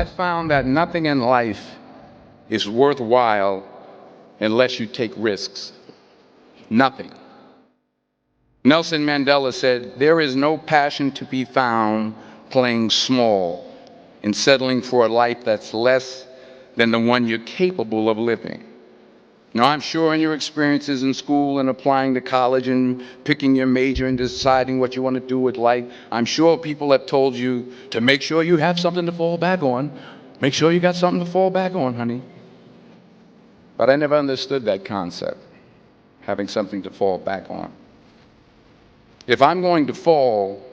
I found that nothing in life is worthwhile unless you take risks. Nothing. Nelson Mandela said, "There is no passion to be found playing small and settling for a life that's less than the one you're capable of living." Now, I'm sure in your experiences in school and applying to college and picking your major and deciding what you want to do with life, I'm sure people have told you to make sure you have something to fall back on. Make sure you got something to fall back on, honey. But I never understood that concept, having something to fall back on. If I'm going to fall,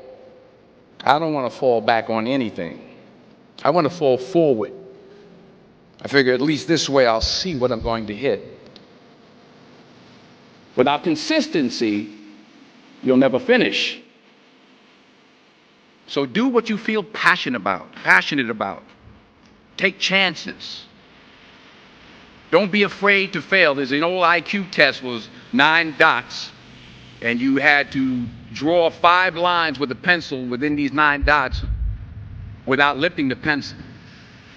I don't want to fall back on anything. I want to fall forward. I figure at least this way I'll see what I'm going to hit. Without consistency, you'll never finish. So do what you feel passionate about. Take chances. Don't be afraid to fail. There's an old IQ test, was 9 dots, and you had to draw 5 lines with a pencil within these 9 dots without lifting the pencil.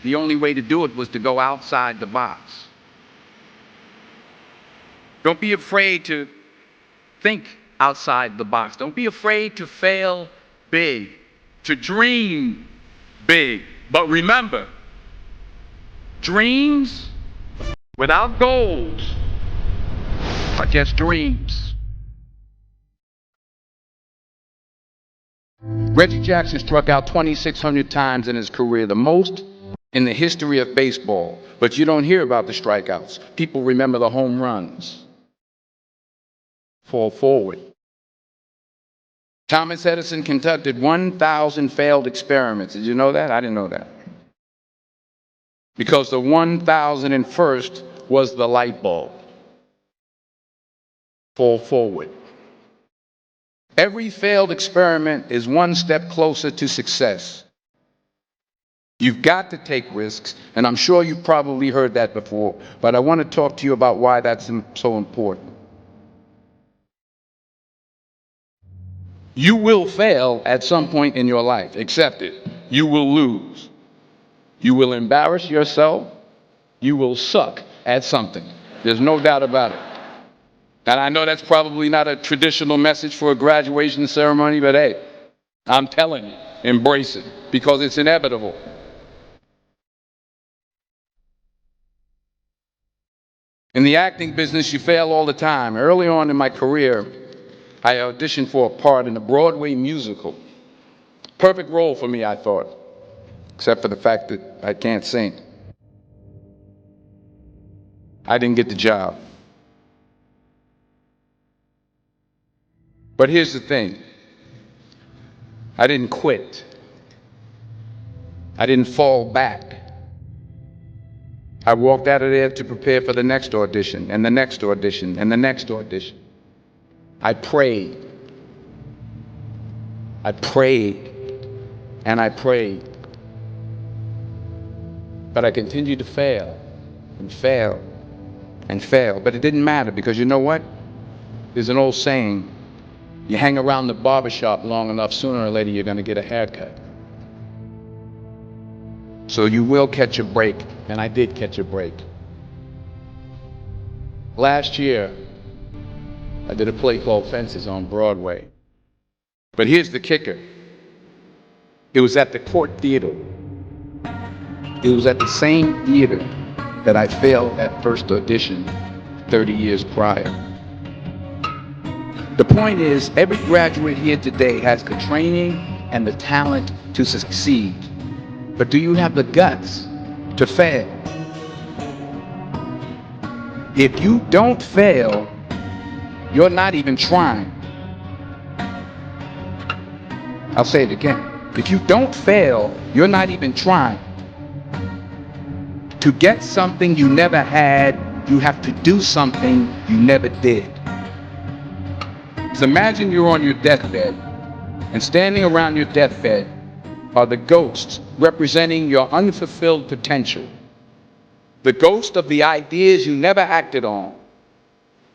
The only way to do it was to go outside the box. Don't be afraid to think outside the box. Don't be afraid to fail big, to dream big. But remember, dreams without goals are just dreams. Reggie Jackson struck out 2,600 times in his career, the most in the history of baseball. But you don't hear about the strikeouts. People remember the home runs. Fall forward. Thomas Edison conducted 1,000 failed experiments. Did you know that? I didn't know that. Because the 1,001st was the light bulb. Fall forward. Every failed experiment is one step closer to success. You've got to take risks, and I'm sure you've probably heard that before, but I want to talk to you about why that's so important. You will fail at some point in your life. Accept it. You will lose. You will embarrass yourself. You will suck at something. There's no doubt about it. And I know that's probably not a traditional message for a graduation ceremony, but hey, I'm telling you, embrace it, because it's inevitable. In the acting business, you fail all the time. Early on in my career, I auditioned for a part in a Broadway musical. Perfect role for me, I thought, except for the fact that I can't sing. I didn't get the job. But here's the thing. I didn't quit. I didn't fall back. I walked out of there to prepare for the next audition, and the next audition, and the next audition. I prayed. I prayed. And I prayed. But I continued to fail, and fail, and fail. But it didn't matter, because you know what? There's an old saying, you hang around the barbershop long enough, sooner or later you're going to get a haircut. So you will catch a break, and I did catch a break. Last year, I did a play called Fences on Broadway. But here's the kicker. It was at the Court Theater. It was at the same theater that I failed at first audition 30 years prior. The point is, every graduate here today has the training and the talent to succeed. But do you have the guts to fail? If you don't fail, you're not even trying. I'll say it again. If you don't fail, you're not even trying. To get something you never had, you have to do something you never did. So imagine you're on your deathbed, and standing around your deathbed are the ghosts representing your unfulfilled potential. The ghost of the ideas you never acted on.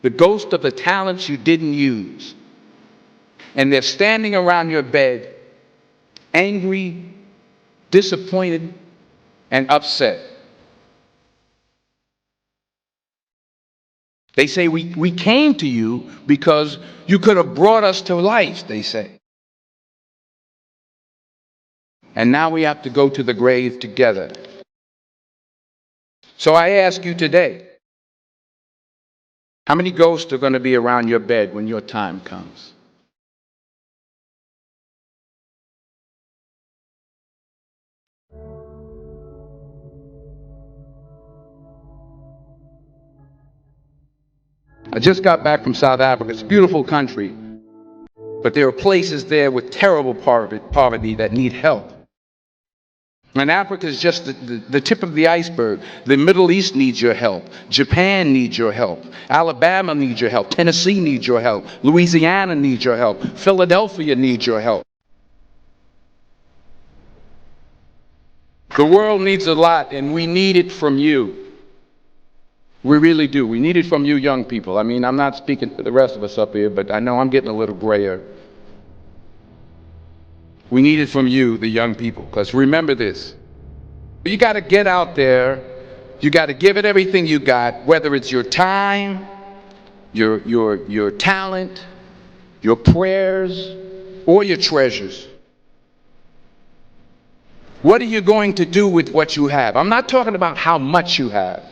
The ghost of the talents you didn't use. And they're standing around your bed, angry, disappointed, and upset. They say, we came to you because you could have brought us to life, they say. And now we have to go to the grave together. So I ask you today, how many ghosts are going to be around your bed when your time comes? I just got back from South Africa. It's a beautiful country, but there are places there with terrible poverty that need help. And Africa is just the tip of the iceberg. The Middle East needs your help. Japan needs your help. Alabama needs your help. Tennessee needs your help. Louisiana needs your help. Philadelphia needs your help. The world needs a lot, and we need it from you. We really do. We need it from you young people. I mean, I'm not speaking for the rest of us up here, but I know I'm getting a little grayer. We need it from you, the young people, because remember this. You got to get out there. You got to give it everything you got, whether it's your time, your talent, your prayers, or your treasures. What are you going to do with what you have? I'm not talking about how much you have.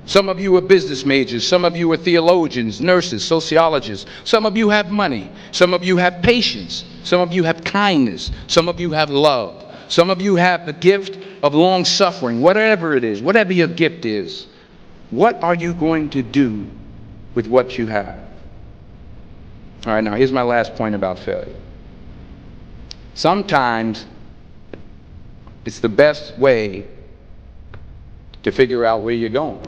Some of you are business majors. Some of you are theologians, nurses, sociologists. Some of you have money. Some of you have patience. Some of you have kindness. Some of you have love. Some of you have the gift of long suffering. Whatever it is, whatever your gift is, what are you going to do with what you have? All right, now here's my last point about failure. Sometimes it's the best way to figure out where you're going.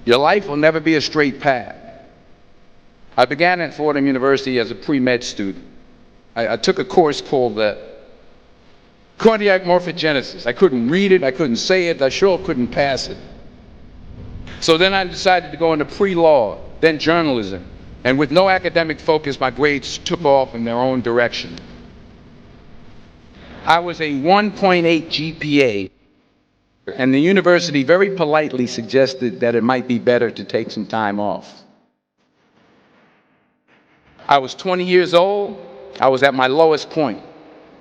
Your life will never be a straight path. I began at Fordham University as a pre-med student. I took a course called cardiac morphogenesis. I couldn't read it, I couldn't say it, I sure couldn't pass it. So then I decided to go into pre-law, then journalism. And with no academic focus, my grades took off in their own direction. I was a 1.8 GPA. And the university very politely suggested that it might be better to take some time off. I was 20 years old. I was at my lowest point.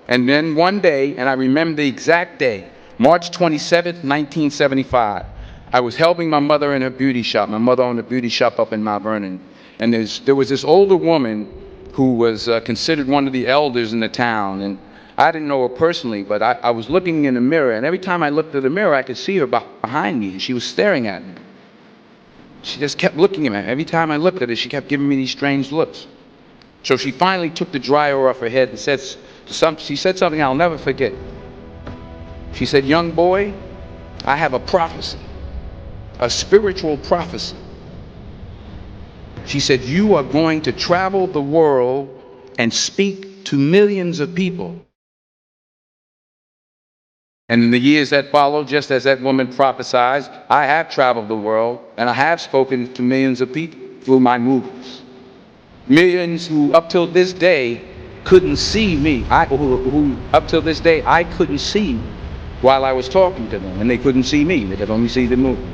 And then one day, and I remember the exact day, March 27th, 1975, I was helping my mother in her beauty shop. My mother owned a beauty shop up in Mount Vernon. And there was this older woman who was considered one of the elders in the town. And I didn't know her personally, but I was looking in the mirror, and every time I looked at the mirror, I could see her behind me, and she was staring at me. She just kept looking at me. Every time I looked at her, she kept giving me these strange looks. So she finally took the dryer off her head and she said something I'll never forget. She said, "Young boy, I have a prophecy, a spiritual prophecy." She said, "You are going to travel the world and speak to millions of people." And in the years that followed, just as that woman prophesied, I have traveled the world and I have spoken to millions of people through my movies. Millions who up till this day couldn't see me. Who up till this day I couldn't see while I was talking to them, and they couldn't see me. They could only see the movie.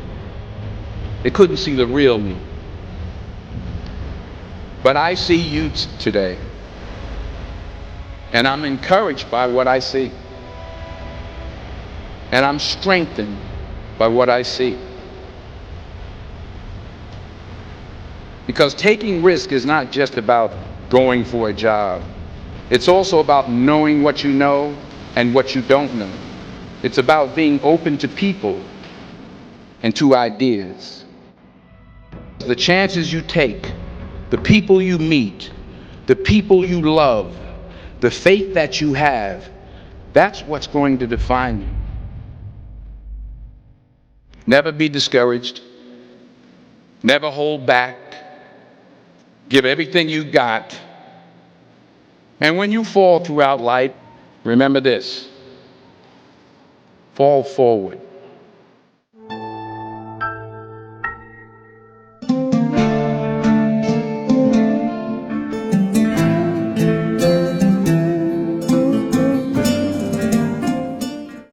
They couldn't see the real me. But I see you today, and I'm encouraged by what I see. And I'm strengthened by what I see. Because taking risk is not just about going for a job. It's also about knowing what you know and what you don't know. It's about being open to people and to ideas. The chances you take, the people you meet, the people you love, the faith that you have, that's what's going to define you. Never be discouraged. Never hold back. Give everything you got. And when you fall throughout life, remember this: fall forward.